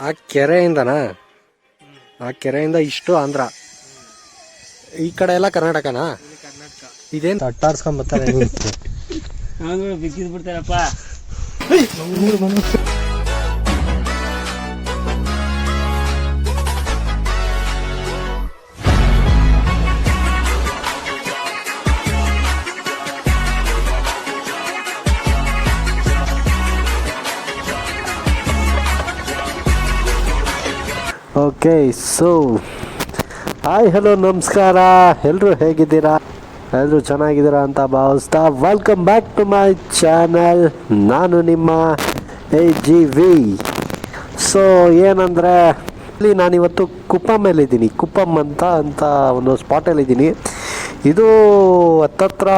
ಆ ಕೆರೆಯಿಂದನಾ? ಆ ಕೆರೆಯಿಂದ ಇಷ್ಟು ಆಂಧ್ರ, ಈ ಕಡೆ ಎಲ್ಲ ಕರ್ನಾಟಕನಾ? ಕರ್ನಾಟಕ. ಇದೇನು ಅಟ್ಟಾಡ್ಸ್ಕೊಂಡ್ ಬರ್ತಾರೆ ಬಿಕ್ಕಿದ್ ಬಿಡ್ತಾರಪ್ಪ. ಓಕೆ, ಸೊ ಹಾಯ್ ಹಲೋ ನಮಸ್ಕಾರ, ಎಲ್ಲರೂ ಹೇಗಿದ್ದೀರಾ? ಎಲ್ಲರೂ ಚೆನ್ನಾಗಿದ್ದೀರಾ ಅಂತ ಭಾವಿಸ್ತಾ welcome back to my channel. ನಾನು ನಿಮ್ಮ AGV. ಸೊ ಏನಂದರೆ, ಇಲ್ಲಿ ನಾನಿವತ್ತು ಕುಪ್ಪಮ್ಮಲ್ಲಿದ್ದೀನಿ. ಕುಪ್ಪಮ್ ಅಂತ ಒಂದು ಸ್ಪಾಟಲ್ಲಿದ್ದೀನಿ. ಇದು ಹತ್ತತ್ರ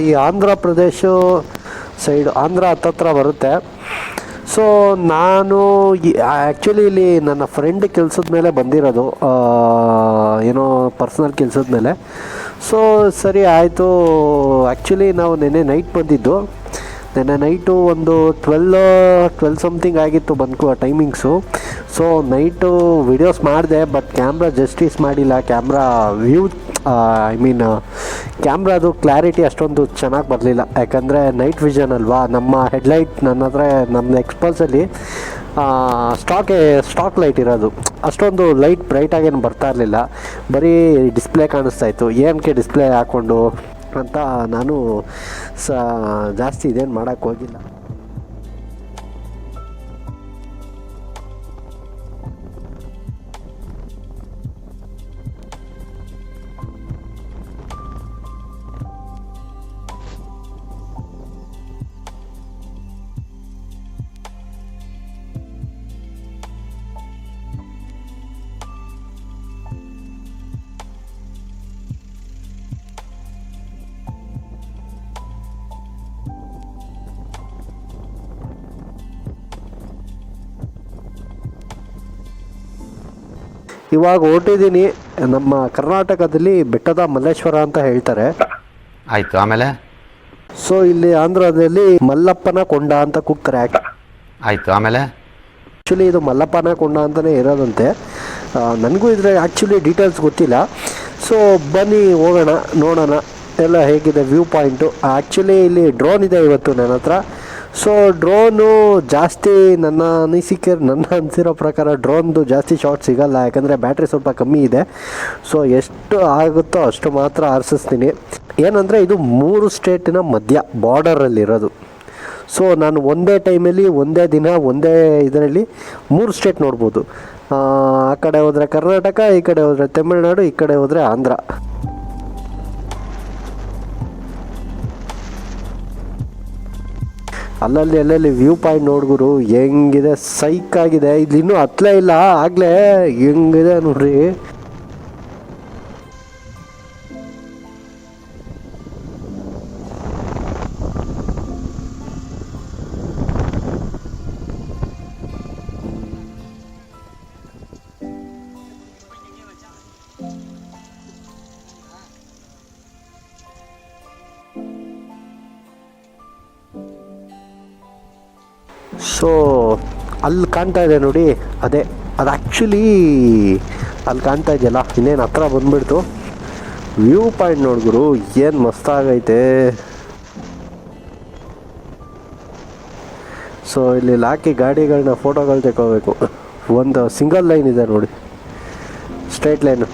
ಈ ಆಂಧ್ರ ಪ್ರದೇಶ ಸೈಡ್, ಆಂಧ್ರ ಹತ್ತತ್ರ ಬರುತ್ತೆ. ಸೊ ನಾನು ಆ್ಯಕ್ಚುಲಿ ಇಲ್ಲಿ ನನ್ನ ಫ್ರೆಂಡ್ ಕೆಲಸದ ಮೇಲೆ ಬಂದಿರೋದು, ಏನೋ ಪರ್ಸ್ನಲ್ ಕೆಲಸದ ಮೇಲೆ. ಸೊ ಸರಿ ಆಯಿತು. ಆ್ಯಕ್ಚುಲಿ ನಾವು ನೆನ್ನೆ ನೈಟ್ ಬಂದಿದ್ದು. ನೆನ್ನೆ ನೈಟು ಒಂದು 12 ಸಮಥಿಂಗ್ ಆಗಿತ್ತು ಬಂದು ಟೈಮಿಂಗ್ಸು. ಸೊ ನೈಟು ವಿಡಿಯೋಸ್ ಮಾಡಿದೆ, ಬಟ್ ಕ್ಯಾಮ್ರಾ ಜಸ್ಟಿಸ್ ಮಾಡಿಲ್ಲ. ಕ್ಯಾಮ್ರಾ ವ್ಯೂ ಕ್ಯಾಮ್ರಾದು ಕ್ಲಾರಿಟಿ ಅಷ್ಟೊಂದು ಚೆನ್ನಾಗಿ ಬರಲಿಲ್ಲ. ಯಾಕಂದರೆ ನೈಟ್ ವಿಷನ್ ಅಲ್ವಾ. ನಮ್ಮ ಹೆಡ್ಲೈಟ್ ನನ್ನ ಹತ್ರ, ನಮ್ಮ ಎಕ್ಸ್ಪಲ್ಸಲ್ಲಿ ಸ್ಟಾಕ್ ಲೈಟ್ ಇರೋದು. ಅಷ್ಟೊಂದು ಲೈಟ್ ಬ್ರೈಟಾಗೇನು ಬರ್ತಾ ಇರಲಿಲ್ಲ, ಬರೀ ಡಿಸ್ಪ್ಲೇ ಕಾಣಿಸ್ತಾಯಿತ್ತು. ಏನಕ್ಕೆ ಡಿಸ್ಪ್ಲೇ ಹಾಕ್ಕೊಂಡು ಅಂತ ನಾನು ಜಾಸ್ತಿ ಇದೇನು ಮಾಡೋಕ್ಕೆ ಹೋಗಿಲ್ಲ. ಇವಾಗ ಹೊರಟಿದ್ದೀನಿ. ನಮ್ಮ ಕರ್ನಾಟಕದಲ್ಲಿ ಬೆಟ್ಟದ ಮಲ್ಲೇಶ್ವರ ಅಂತ ಹೇಳ್ತಾರೆ. ಆಯಿತು, ಆಮೇಲೆ? ಸೊ ಇಲ್ಲಿ ಆಂಧ್ರದಲ್ಲಿ ಮಲ್ಲಪ್ಪನಕೊಂಡ ಅಂತ ಕೂಗ್ತಾರೆ. ಆಯಿತು, ಆಮೇಲೆ? ಆ್ಯಕ್ಚುಲಿ ಇದು ಮಲ್ಲಪ್ಪನಕೊಂಡ ಅಂತಲೇ ಇರೋದಂತೆ. ನನಗೂ ಇದ್ರೆ ಆ್ಯಕ್ಚುಲಿ ಡೀಟೇಲ್ಸ್ ಗೊತ್ತಿಲ್ಲ. ಸೊ ಬನ್ನಿ ಹೋಗೋಣ, ನೋಡೋಣ ಎಲ್ಲ ಹೇಗಿದೆ ವ್ಯೂ ಪಾಯಿಂಟು. ಆ್ಯಕ್ಚುಲಿ ಇಲ್ಲಿ ಡ್ರೋನ್ ಇದೆ ಇವತ್ತು ನನ್ನ ಹತ್ರ. ಸೊ ಡ್ರೋನು ಜಾಸ್ತಿ ನನ್ನ ಅನಿಸಿರೋ ಪ್ರಕಾರ ಡ್ರೋನ್ದು ಜಾಸ್ತಿ ಶಾಟ್ ಸಿಗೋಲ್ಲ, ಯಾಕಂದರೆ ಬ್ಯಾಟ್ರಿ ಸ್ವಲ್ಪ ಕಮ್ಮಿ ಇದೆ. ಸೊ ಎಷ್ಟು ಆಗುತ್ತೋ ಅಷ್ಟು ಮಾತ್ರ ಆರಿಸಿಸ್ತೀನಿ. ಏನಂದರೆ ಇದು 3 ಸ್ಟೇಟಿನ ಮಧ್ಯ ಬಾರ್ಡರಲ್ಲಿರೋದು. ಸೊ ನಾನು ಒಂದೇ ಟೈಮಲ್ಲಿ, ಒಂದೇ ದಿನ, ಒಂದೇ ಇದರಲ್ಲಿ 3 ಸ್ಟೇಟ್ ನೋಡ್ಬೋದು. ಆ ಕಡೆ ಹೋದರೆ ಕರ್ನಾಟಕ, ಈ ಕಡೆ ಹೋದರೆ ತಮಿಳ್ನಾಡು, ಈ ಕಡೆ ಹೋದರೆ ಆಂಧ್ರ. ಅಲ್ಲಲ್ಲಿ ವ್ಯೂ ಪಾಯಿಂಟ್ ನೋಡ್ಗುರು ಹೆಂಗಿದೆ, ಸೈಕಾಗಿದೆ. ಇಲ್ಲಿ ಇನ್ನೂ ಹತ್ತಲೇ ಇಲ್ಲ, ಆಗಲೇ ಹೆಂಗಿದೆ ನೋಡ್ರಿ. ಸೊ ಅಲ್ಲಿ ಕಾಣ್ತಾ ಇದೆ ನೋಡಿ, ಅದು ಆ್ಯಕ್ಚುಲಿ ಅಲ್ಲಿ ಕಾಣ್ತಾ ಇದೆಯಲ್ಲ, ಇನ್ನೇನು ಹತ್ರ ಬಂದುಬಿಡ್ತು. ವ್ಯೂ ಪಾಯಿಂಟ್ ನೋಡ್ಗುರು ಏನು ಮಸ್ತಾಗೈತೆ. ಸೊ ಇಲ್ಲಿ ಹಾಕಿ ಗಾಡಿಗಳನ್ನ ಫೋಟೋಗಳು ತೆಗೋಬೇಕು. ಒಂದು ಸಿಂಗಲ್ ಲೈನ್ ಇದೆ ನೋಡಿ, ಸ್ಟ್ರೈಟ್ ಲೈನು.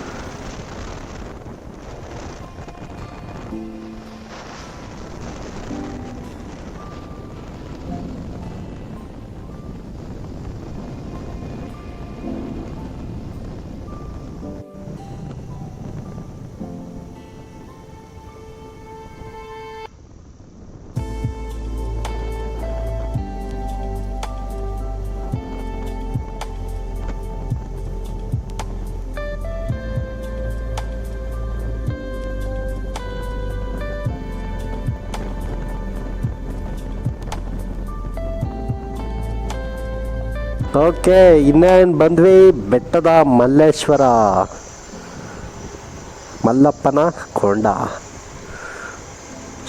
ಓಕೆ, ಇನ್ನೇನು ಬಂದ್ವಿ ಬೆಟ್ಟದ ಮಲ್ಲೇಶ್ವರ, ಮಲ್ಲಪ್ಪನಕೊಂಡ.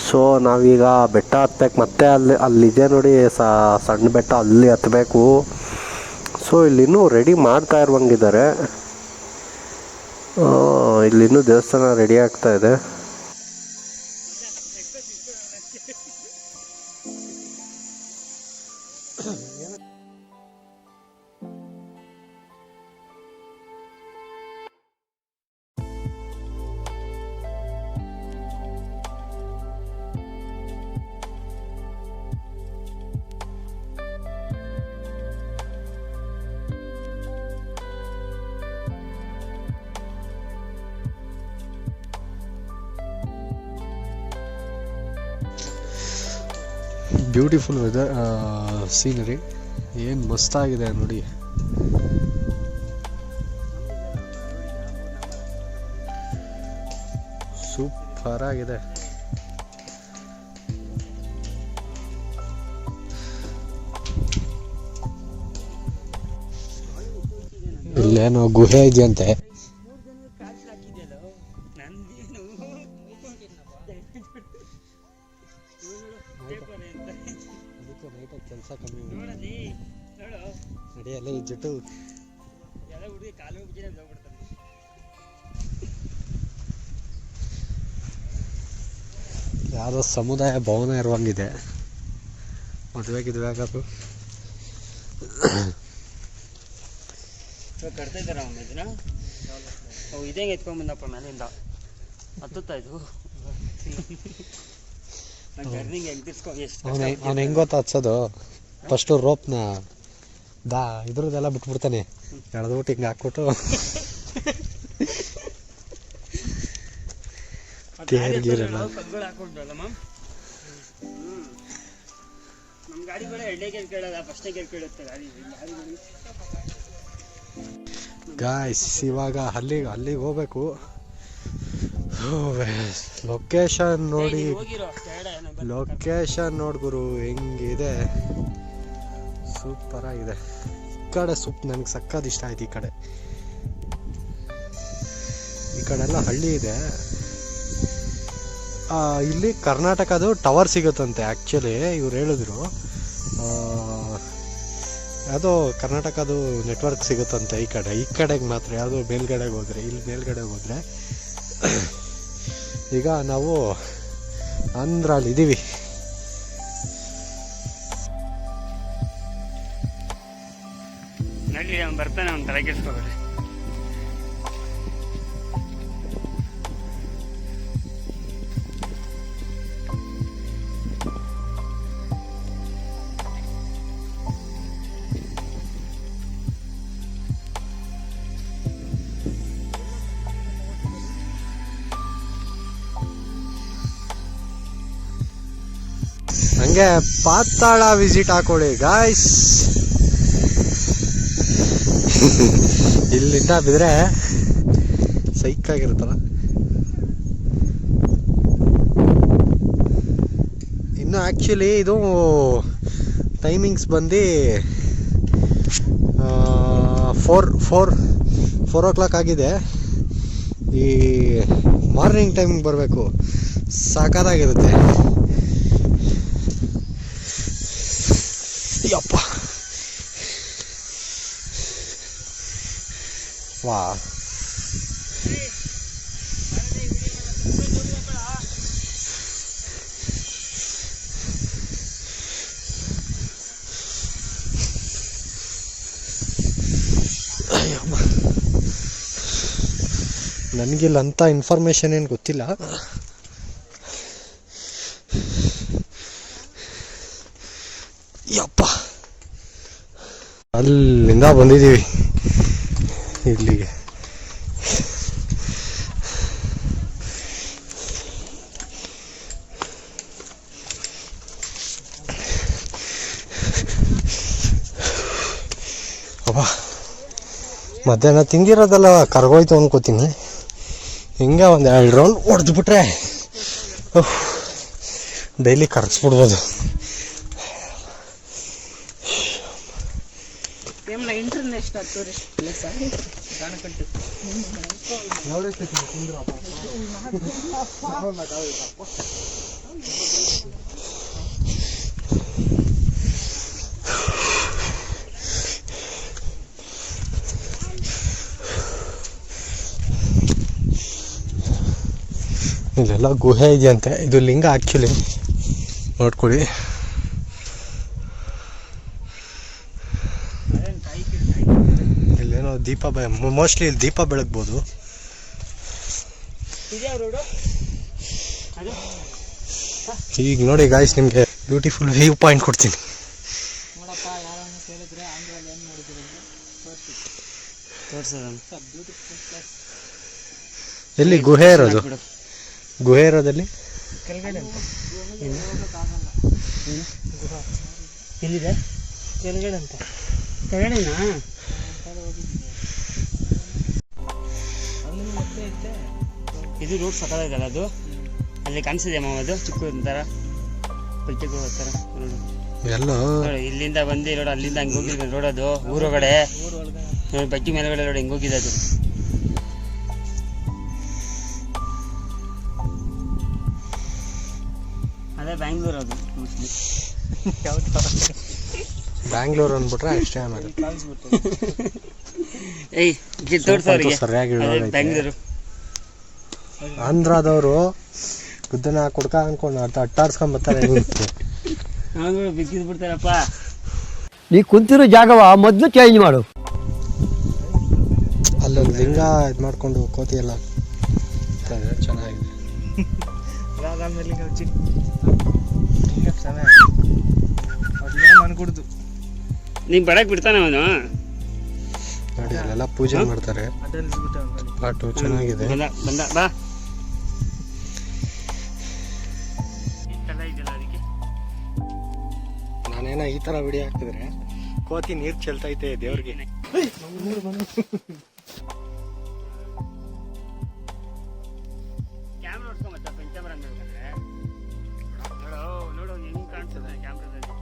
ಸೊ ನಾವೀಗ ಬೆಟ್ಟ ಹತ್ಬೇಕು. ಮತ್ತೆ ಅಲ್ಲಿದೆ ನೋಡಿ ಸಣ್ಣ ಬೆಟ್ಟ, ಅಲ್ಲಿ ಹತ್ತಬೇಕು. ಸೊ ಇಲ್ಲಿನ್ನೂ ರೆಡಿ ಮಾಡ್ತಾ ಇರುವಂಗಿದ್ದಾರೆ. ಇಲ್ಲಿನ್ನೂ ದೇವಸ್ಥಾನ ರೆಡಿ ಆಗ್ತಾ ಇದೆ. ಬ್ಯೂಟಿಫುಲ್ ವೆದರ್, ಸೀನರಿ ಏನು ಮಸ್ತಾಗಿದೆ ನೋಡಿ. ಸೂಪರ್ ಆಗಿದೆ. ಇಲ್ಲೇನೋ ಗುಹೆ ಇದೆಯಂತೆ. ಕೆಲಸ ಕಮ್ಮಿ ನಡೆಯಲ್ಲ ಈ ಜುಟ್ಟು. ಯಾವುದೋ ಸಮುದಾಯ ಭವನ ಇರುವಂಗಿದೆ. ಮದುವೆಗೆ ಆಗದು. ಕಟ್ತಾಯಿದ್ದಾರ ಇದನ್ನ ಇದೇಂಗೆ ಎತ್ಕೊಂಡ್ಬಂದಪ್ಪ ಮೇಲಿಂದ ಹತ್ತುತ್ತಾಯ್ತು. ಅವ್ನು ಹೆಂಗ್ ಗೊತ್ತಾ ಹಚ್ಚೋದು? ಫಸ್ಟು ರೋಪ್ನ ಇದ್ರದ್ದೆಲ್ಲ ಬಿಟ್ಬಿಡ್ತಾನೆ, ಎಳೆದ್ಬಿಟ್ಟು ಹಿಂಗೆ ಹಾಕ್ಬಿಟ್ಟು ಕಗ್ಗಳು ಹಾಕೊಟ್ರಲ್ಲ ಮ್ಯಾಮ್. ನಮ್ಮ ಗಾಡಿಗಳು ಎರಡನೇ ಗೇರ್ ಕೇಳಲ್ಲ, ಫಸ್ಟ್ನೇ ಗೇರ್ ಕೇಳುತ್ತೆ ಗಾಡಿ. ಗಾಯ್ಸ್ ಇವಾಗ ಅಲ್ಲಿಗೆ ಹೋಗ್ಬೇಕು. ಲೊಕೇಶನ್ ನೋಡಿ, ಲೊಕೇಶನ್ ನೋಡ್ಗುರು ಹೆಂಗಿದೆ, ಸೂಪರ್ ಆಗಿದೆ. ಈ ಕಡೆ ನನಗೆ ಸಕ್ಕತ್ ಇಷ್ಟ ಆಯ್ತು. ಈ ಕಡೆ ಎಲ್ಲ ಹಳ್ಳಿ ಇದೆ. ಇಲ್ಲಿ ಕರ್ನಾಟಕದು ಟವರ್ ಸಿಗುತ್ತಂತೆ. ಆ್ಯಕ್ಚುಲಿ ಇವ್ರು ಹೇಳಿದ್ರು ಯಾವುದೋ ಕರ್ನಾಟಕದು ನೆಟ್ವರ್ಕ್ ಸಿಗುತ್ತಂತೆ ಈ ಕಡೆಗೆ ಮಾತ್ರ. ಯಾವುದೋ ಮೇಲ್ಗಡೆಗೆ ಹೋದರೆ, ಇಲ್ಲಿ ಮೇಲ್ಗಡೆಗೆ ಹೋದರೆ ಈಗ ನಾವು ಆಂಧ್ರಲ್ಲಿ ಇದ್ದೀವಿ. ನಡಿ ಅವ್ನು ಬರ್ತಾನೆ, ಅವ್ನು ತಲೆ ಕೆಡಿಸ್ಕೋಬೇಡಿ. ಹಂಗೆ ಪಾತಾಳ ವಿಸಿಟ್ ಹಾಕೊಳ್ಳಿ ಗಾಯ್ಸ್. ಇಲ್ಲಿಂದ ಬಿದ್ರೆ ಸೈಕಾಗಿರುತ್ತಲ್ಲ. ಇನ್ನು ಆ್ಯಕ್ಚುಲಿ ಇದು ಟೈಮಿಂಗ್ಸ್ ಬಂದು 4 o'clock ಆಗಿದೆ. ಈ ಮಾರ್ನಿಂಗ್ ಟೈಮಿಗೆ ಬರಬೇಕು, ಸಾಕಾಗಿರುತ್ತೆ. ಯಪ್ಪ ವಾ, ನನಗಿಲ್ಲಂಥ ಇನ್ಫಾರ್ಮೇಷನ್ ಏನು ಗೊತ್ತಿಲ್ಲ. ಯಪ್ಪ, ಅಲ್ಲಿಂದ ಬಂದಿದ್ದೀವಿ ಇಲ್ಲಿಗೆ. ಅಬ್ಬಾ, ಮಧ್ಯಾಹ್ನ ತಿಂದಿರೋದೆಲ್ಲ ಕರ್ಗೋಯ್ತು ಅನ್ಕೋತೀನಿ. ಹಿಂಗೆ ಒಂದು 2 ರೌಂಡ್ ಹೊಡೆದ್ಬಿಟ್ರೆ ಡೈಲಿ ಕರ್ಗಿಸ್ಬಿಡ್ಬೋದು. ಇಂಟರ್ನ್ಯಾಷನಲ್ ಟೂರಿಸ್ಟ್ ಪ್ಲೇಸ್ ಇಲ್ಲೆಲ್ಲ ಗುಹೆ ಇದೆಯಂತೆ. ಇದು ಲಿಂಗ ಆ್ಯಕ್ಚುಲಿ ನೋಡ್ಕೊಳ್ಳಿ. ಇಲ್ಲೇನೋ ದೀಪ ಮೋಸ್ಟ್ಲಿ ಇಲ್ಲಿ ದೀಪ ಬೆಳಗ್ಬೋದು. ಈಗ ನೋಡಿ ಗಾಯ್ಸ್, ನಿಮಗೆ ಬ್ಯೂಟಿಫುಲ್ ವ್ಯೂ ಪಾಯಿಂಟ್ ಕೊಡ್ತೀನಿ. ಎಲ್ಲಿ ಗುಹೆ ಇರೋದು? ಗುಹೆ ಇರೋದಲ್ಲಿ ಎಲ್ಲಿದೆ? ಕೆಳಗಡೆ ಅಂತ ಕೆಳಗಡೆನಾ? ಇದು ರೋಡ್ ಸಕ್ಕದಾಗಲ್ಲ ಅದು. ಅಲ್ಲಿ ಕಾಣಿಸಿದೆ ಮಾವ, ಅದು ಚಿಕ್ಕ ಒಂಥರ ಪಲ್ಟಿಗೆ ಹೋಗೋ ಥರ ಎಲ್ಲ ನೋಡಿ. ಇಲ್ಲಿಂದ ಬಂದು ನೋಡಿ, ಅಲ್ಲಿಂದ ಹಂಗೆ ಹೋಗಿದ್ವಿ ರೋಡ್. ಅದು ಊರೊಳಗಡೆ ನೋಡಿ, ಬಟ್ಟಿ ಮೇಲೆಗಡೆ ನೋಡಿ ಹೆಂಗೆ ಹೋಗಿದೆ ಅದು. ಅದೇ ಬ್ಯಾಂಗ್ಳೂರು ಅದು ಮೋಸ್ಟ್ಲಿ. ಬ್ಯಾಂಗ್ಳೂರು ಅಂದ್ಬಿಟ್ರೆ ಅಷ್ಟೇ. ಆಮೇಲೆ ಏಯ್ ತೋರ್ಸೋರಿಗೆ ಸರಿಯಾಗಿ ಬ್ಯಾಂಗ್ಳೂರು. ಆಂಧ್ರದವರು ಗುದ್ದನ ಕುಡ್ಕ ಅನ್ಕೊಂಡು ಅಟ್ಟಾಡ್ಸ್ಕೊಂಡ್ ಬರ್ತಾರೆ. ಬಿಕ್ಕಿದ್ ಬಿಡ್ತಾರಪ್ಪ. ನೀ ಕುಂತಿರೋ ಜಾಗವ ಮೊದಲು ಚೇಂಜ್ ಮಾಡು. ಅಲ್ಲೊಂದು ಲಿಂಗ ಇದು ಮಾಡ್ಕೊಂಡು ಕೋತಿ ಎಲ್ಲ ಚೆನ್ನಾಗಿದೆ. ನೀನ್ ಬರಕ್ ಬಿಡ್ತಾನೆ ಅವನು. ನೋಡಿ ಅಲ್ಲೆಲ್ಲ ಪೂಜೆ ಮಾಡ್ತಾರೆ. ಪಾಟು ಚೆನ್ನಾಗಿದೆ. ಬಂದ ಬಾ. ನಾನೇನ ಈ ತರ ವಿಡಿಯೋ ಹಾಕಿದ್ರೆ ಕೋತಿ ನೀರ್ ಚೆಲ್ತೈತೆ ದೇವ್ರಿಗೆ. ಕ್ಯಾಮ್ರಾ ಹೊಡ್ಕೊಂಬತ್ತ ಪಂಚಾಮರ ಅಂದ್ರೆ ನೋಡು ಹೆಂಗ್ ಕಾಣಿಸ್ತದೆ ಕ್ಯಾಮ್ರಾದಲ್ಲಿ.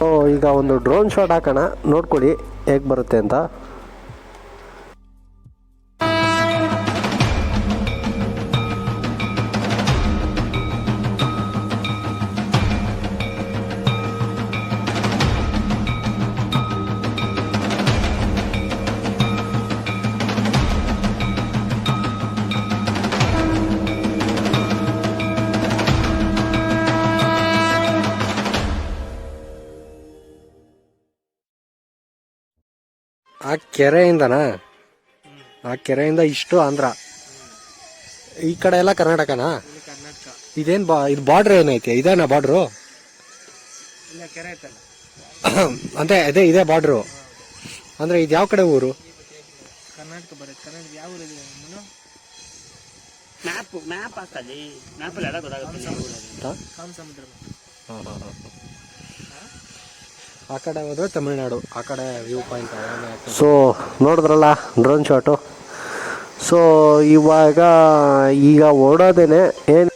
ಸೊ ಈಗ ಒಂದು ಡ್ರೋನ್ ಶಾಟ್ ಹಾಕೋಣ, ನೋಡ್ಕೊಳ್ಳಿ ಹೇಗೆ ಬರುತ್ತೆ ಅಂತ. ಆ ಕೆರೆಯಿಂದನಾ? ಆ ಕೆರೆಯಿಂದ ಇಷ್ಟು ಆಂಧ್ರ, ಈ ಕಡೆ ಎಲ್ಲ ಕರ್ನಾಟಕನಾ? ಇದೇನು ಇದು ಬಾರ್ಡ್ರ್ ಏನೈತೆ? ಇದೇನಾ ಬಾರ್ಡ್ರು? ಅಂದ್ರೆ ಅದೇ ಇದೇ ಬಾರ್ಡ್ರು. ಅಂದ್ರೆ ಇದು ಯಾವ ಕಡೆ ಊರು? ಕರ್ನಾಟಕ ಬರುತ್ತೆ. ಕರ್ನಾಟಕ ಯಾವ ಊರು? ಮ್ಯಾಪ್ ಹಾಕಲ್ಲಿ, ಮ್ಯಾಪಲ್ಲಿ ಎಲ್ಲ ಗೊತ್ತಾಗುತ್ತೆ. ಆ ಕಡೆ ಹೋದ್ರೆ ತಮಿಳ್ನಾಡು, ಆ ಕಡೆ ವ್ಯೂ ಪಾಯಿಂಟ್. ಸೊ ನೋಡಿದ್ರಲ್ಲ ಡ್ರೋನ್ ಶಾಟು. ಸೊ ಈಗ ಓಡೋದೇನೆ ಏನು.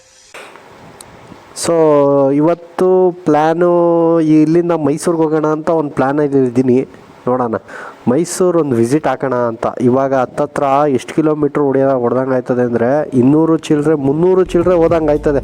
ಸೊ ಇವತ್ತು ಪ್ಲ್ಯಾನು ಇಲ್ಲಿಂದ ಮೈಸೂರಿಗೆ ಹೋಗೋಣ ಅಂತ ಒಂದು ಪ್ಲ್ಯಾನಲ್ಲಿ ಇದ್ದೀನಿ. ನೋಡೋಣ, ಮೈಸೂರು ಒಂದು ವಿಸಿಟ್ ಹಾಕೋಣ ಅಂತ. ಇವಾಗ ಹತ್ತತ್ರ ಎಷ್ಟು ಕಿಲೋಮೀಟ್ರ್ ಹೊಡೆದಂಗೆ ಆಯ್ತದೆ ಅಂದರೆ 200 ಚಿಲ್ಲರೆ 300 ಚಿಲ್ಲರೆ ಹೋದಂಗೆ ಆಯ್ತದೆ.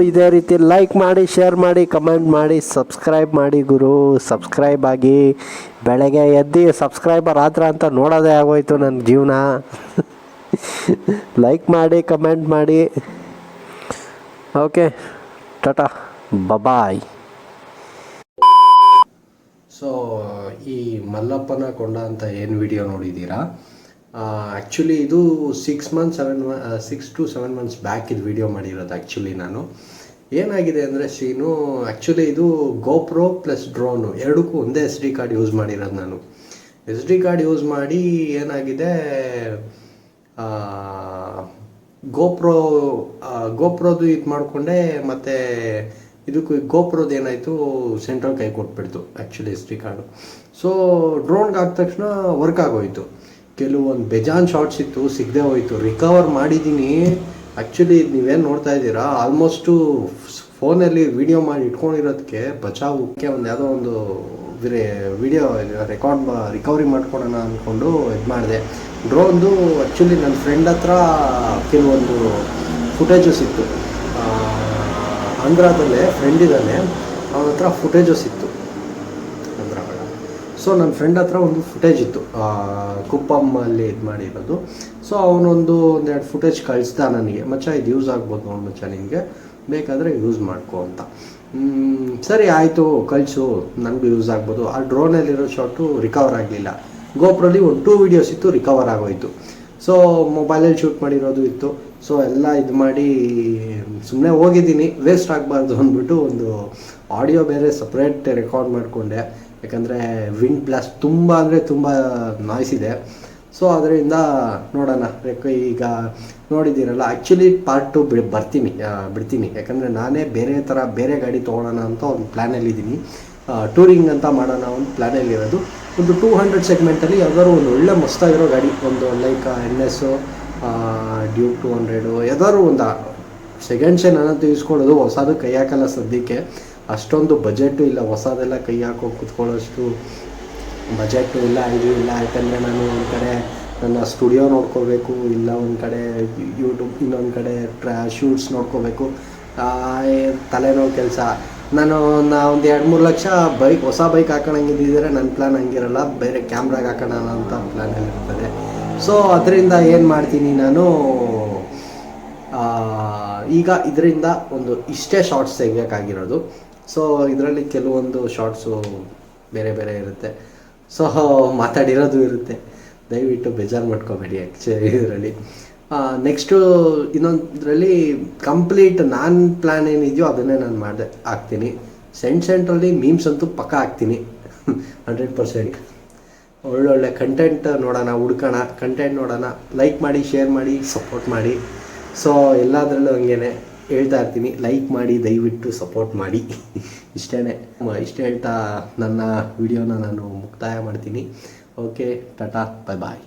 ಇದೇ ರೀತಿ ಲೈಕ್ ಮಾಡಿ, ಶೇರ್ ಮಾಡಿ, ಕಮೆಂಟ್ ಮಾಡಿ, ಸಬ್ಸ್ಕ್ರೈಬ್ ಮಾಡಿ ಗುರು. ಸಬ್ಸ್ಕ್ರೈಬ್ ಆಗಿ. ಬೆಳಗ್ಗೆ ಎದ್ದು ಸಬ್ಸ್ಕ್ರೈಬರ್ ಆದ್ರ ಅಂತ ನೋಡೋದೇ ಆಗೋಯ್ತು ನನ್ನ ಜೀವನ. ಲೈಕ್ ಮಾಡಿ, ಕಮೆಂಟ್ ಮಾಡಿ. ಓಕೆ, ಟಾಟಾ, ಬಾಯ್. ಸೊ ಈ ಮಲ್ಲಪ್ಪನಕೊಂಡ ಅಂತ ಏನು ವಿಡಿಯೋ ನೋಡಿದ್ದೀರಾ, ಆ್ಯಕ್ಚುಲಿ ಇದು 6 to 7 months ಬ್ಯಾಕ್ ಇದು ವಿಡಿಯೋ ಮಾಡಿರೋದು. ಆ್ಯಕ್ಚುಲಿ ನಾನು ಏನಾಗಿದೆ ಅಂದರೆ ಸೀನು, ಆ್ಯಕ್ಚುಲಿ ಇದು ಗೋಪ್ರೋ ಪ್ಲಸ್ ಡ್ರೋನು ಎರಡಕ್ಕೂ ಒಂದೇ SD ಕಾರ್ಡ್ ಯೂಸ್ ಮಾಡಿರೋದು ನಾನು. SD ಕಾರ್ಡ್ ಯೂಸ್ ಮಾಡಿ ಏನಾಗಿದೆ, ಗೋಪ್ರೋದು ಇದು ಮಾಡಿಕೊಂಡೆ. ಮತ್ತು ಇದಕ್ಕೂ ಗೋಪ್ರೋದು ಏನಾಯಿತು, ಸೆಂಟ್ರಲ್ ಕೈ ಕೊಟ್ಬಿಡ್ತು ಆ್ಯಕ್ಚುಲಿ SD ಕಾರ್ಡು. ಸೊ ಡ್ರೋನ್ಗೆ ಆದ ತಕ್ಷಣ ವರ್ಕ್ ಆಗೋಯಿತು. ಕೆಲವೊಂದು ಬೇಜಾನ್ ಶಾರ್ಟ್ಸ್ ಇತ್ತು, ಸಿಗದೆ ಹೋಯಿತು. ರಿಕವರ್ ಮಾಡಿದ್ದೀನಿ, ಆ್ಯಕ್ಚುಲಿ ನೀವೇನು ನೋಡ್ತಾ ಇದ್ದೀರಾ ಆಲ್ಮೋಸ್ಟು ಫೋನಲ್ಲಿ ವೀಡಿಯೋ ಮಾಡಿ ಇಟ್ಕೊಂಡಿರೋದಕ್ಕೆ ಬಚಾವಕ್ಕೆ ಒಂದು ಯಾವುದೋ ಒಂದು ವಿಡಿಯೋ ರಿಕವರಿ ಮಾಡ್ಕೊಳೋಣ ಅಂದ್ಕೊಂಡು ಇದು ಮಾಡಿದೆ. ಡ್ರೋನ್ದು ಆ್ಯಕ್ಚುಲಿ ನನ್ನ ಫ್ರೆಂಡ್ ಹತ್ರ ಕೆಲವೊಂದು ಫುಟೇಜಸ್ ಇತ್ತು. ಆಂಧ್ರದಲ್ಲೇ ಫ್ರೆಂಡ್ ಇದ್ದಾನೆ, ಅವನ ಹತ್ರ ಫುಟೇಜಸ್ ಇತ್ತು ಆಂಧ್ರ. ಸೊ ನನ್ನ ಫ್ರೆಂಡ್ ಹತ್ರ ಒಂದು ಫುಟೇಜ್ ಇತ್ತು ಕುಪ್ಪಮ್ಮಲ್ಲಿ ಇದು ಮಾಡಿರೋದು. ಸೊ ಒಂದೆರಡು ಫುಟೇಜ್ ಕಳಿಸ್ದ ನನಗೆ, ಮಚ್ಚ ಇದು ಯೂಸ್ ಆಗ್ಬೋದು ನೋಡಿ ಮಚ್ಚ, ನಿನಗೆ ಬೇಕಾದರೆ ಯೂಸ್ ಮಾಡ್ಕೊ ಅಂತ. ಸರಿ ಆಯಿತು ಕಳಿಸು, ನನಗೂ ಯೂಸ್ ಆಗ್ಬೋದು. ಆ ಡ್ರೋನಲ್ಲಿರೋ ಶಾಟು ರಿಕವರ್ ಆಗಲಿಲ್ಲ. ಗೋಪ್ರಲ್ಲಿ ಒಂದು 2 ವೀಡಿಯೋಸ್ ಇತ್ತು, ರಿಕವರ್ ಆಗೋಯಿತು. ಸೊ ಮೊಬೈಲಲ್ಲಿ ಶೂಟ್ ಮಾಡಿರೋದು ಇತ್ತು. ಸೊ ಎಲ್ಲ ಇದು ಮಾಡಿ ಸುಮ್ಮನೆ ಹೋಗಿದ್ದೀನಿ, ವೇಸ್ಟ್ ಆಗಬಾರ್ದು ಅಂದ್ಬಿಟ್ಟು ಒಂದು ಆಡಿಯೋ ಬೇರೆ ಸಪ್ರೇಟ್ ರೆಕಾರ್ಡ್ ಮಾಡಿಕೊಂಡೆ. ಯಾಕಂದರೆ ವಿಂಡ್ ಬ್ಲಾಸ್ಟ್ ತುಂಬ ಅಂದರೆ ತುಂಬ ನಾಯ್ಸ್ ಇದೆ. ಸೊ ಅದರಿಂದ ನೋಡೋಣ, ಈಗ ನೋಡಿದ್ದೀರಲ್ಲ, ಆ್ಯಕ್ಚುಲಿ ಪಾರ್ಟ್ 2 ಬಿಡ್ತೀನಿ. ಯಾಕಂದರೆ ನಾನೇ ಬೇರೆ ಗಾಡಿ ತೊಗೊಳ್ಳೋಣ ಅಂತ ಒಂದು ಪ್ಲ್ಯಾನಲ್ಲಿದ್ದೀನಿ. ಟೂರಿಂಗ್ ಅಂತ ಮಾಡೋಣ ಒಂದು ಪ್ಲ್ಯಾನಲ್ಲಿರೋದು. ಒಂದು 200 ಸೆಗ್ಮೆಂಟಲ್ಲಿ ಯಾವ್ದಾದ್ರು ಒಂದು ಒಳ್ಳೆ ಮಸ್ತಾಗಿರೋ ಗಾಡಿ, ಒಂದು ಲೈಕ್ NS ಡ್ಯೂಕ್ 200 ಯಾವ್ದಾದ್ರು ಒಂದು ಸೆಕೆಂಡ್ಸೇ ನಾನು ತೆಗೆಸ್ಕೊಳ್ಳೋದು. ಹೊಸದು ಕೈ ಹಾಕಲ್ಲ ಸದ್ಯಕ್ಕೆ, ಅಷ್ಟೊಂದು ಬಜೆಟು ಇಲ್ಲ. ಹೊಸದೆಲ್ಲ ಕೈ ಹಾಕೋ ಕೂತ್ಕೊಳ್ಳೋಷ್ಟು ಬಜೆಟು ಇಲ್ಲ, ಇದು ಇಲ್ಲ. ಯಾಕಂದರೆ ನಾನು ಒಂದು ಕಡೆ ನನ್ನ ಸ್ಟುಡಿಯೋ ನೋಡ್ಕೋಬೇಕು, ಇಲ್ಲ ಒಂದು ಕಡೆ ಯೂಟ್ಯೂಬ್, ಇನ್ನೊಂದು ಕಡೆ ಶೂಟ್ಸ್ ನೋಡ್ಕೋಬೇಕು. ತಲೆನೋವು ಕೆಲಸ. ನಾನು ಒಂದು 2-3 ಲಕ್ಷ ಹೊಸ ಬೈಕ್ ಹಾಕೋಣಂಗಿದ್ದಿದ್ರೆ ನನ್ನ ಪ್ಲ್ಯಾನ್ ಹಂಗಿರಲ್ಲ, ಬೇರೆ ಕ್ಯಾಮ್ರಾಗೆ ಹಾಕೋಣ ಅಂತ ಪ್ಲ್ಯಾನಲ್ಲಿರ್ತದೆ. ಸೊ ಅದರಿಂದ ಏನು ಮಾಡ್ತೀನಿ ನಾನು, ಈಗ ಇದರಿಂದ ಇಷ್ಟೇ ಶಾರ್ಟ್ಸ್ ತೆಗಿಯೋಕ್ಕಾಗಿರೋದು. ಸೊ ಇದರಲ್ಲಿ ಕೆಲವೊಂದು ಶಾರ್ಟ್ಸು ಬೇರೆ ಇರುತ್ತೆ. ಸೊ ಮಾತಾಡಿರೋದು ಇರುತ್ತೆ, ದಯವಿಟ್ಟು ಬೇಜಾರು ಮಾಡ್ಕೋಬೇಡಿ. ಆ್ಯಕ್ಚುಲಿ ಇದರಲ್ಲಿ ನೆಕ್ಸ್ಟು ಇನ್ನೊಂದರಲ್ಲಿ ಕಂಪ್ಲೀಟ್ ನಾನು ಪ್ಲ್ಯಾನ್ ಏನಿದೆಯೋ ಅದನ್ನೇ ನಾನು ಹಾಕ್ತೀನಿ. ಸೆಂಟ್ರಲ್ಲಿ ಮೀಮ್ಸ್ ಅಂತೂ ಪಕ್ಕ ಹಾಕ್ತೀನಿ 100%. ಒಳ್ಳೊಳ್ಳೆ ಕಂಟೆಂಟ್ ಹುಡ್ಕೋಣ, ಕಂಟೆಂಟ್ ನೋಡೋಣ. ಲೈಕ್ ಮಾಡಿ, ಶೇರ್ ಮಾಡಿ, ಸಪೋರ್ಟ್ ಮಾಡಿ. ಸೊ ಎಲ್ಲದರಲ್ಲೂ ಹಂಗೇ ಹೇಳ್ತಾ ಇರ್ತೀನಿ, ಲೈಕ್ ಮಾಡಿ, ದಯವಿಟ್ಟು ಸಪೋರ್ಟ್ ಮಾಡಿ. ಇಷ್ಟು ಹೇಳ್ತಾ ನನ್ನ ವಿಡಿಯೋನ ನಾನು ಮುಕ್ತಾಯ ಮಾಡ್ತೀನಿ. ಓಕೆ, ಟಾಟಾ, ಬಾಯ್.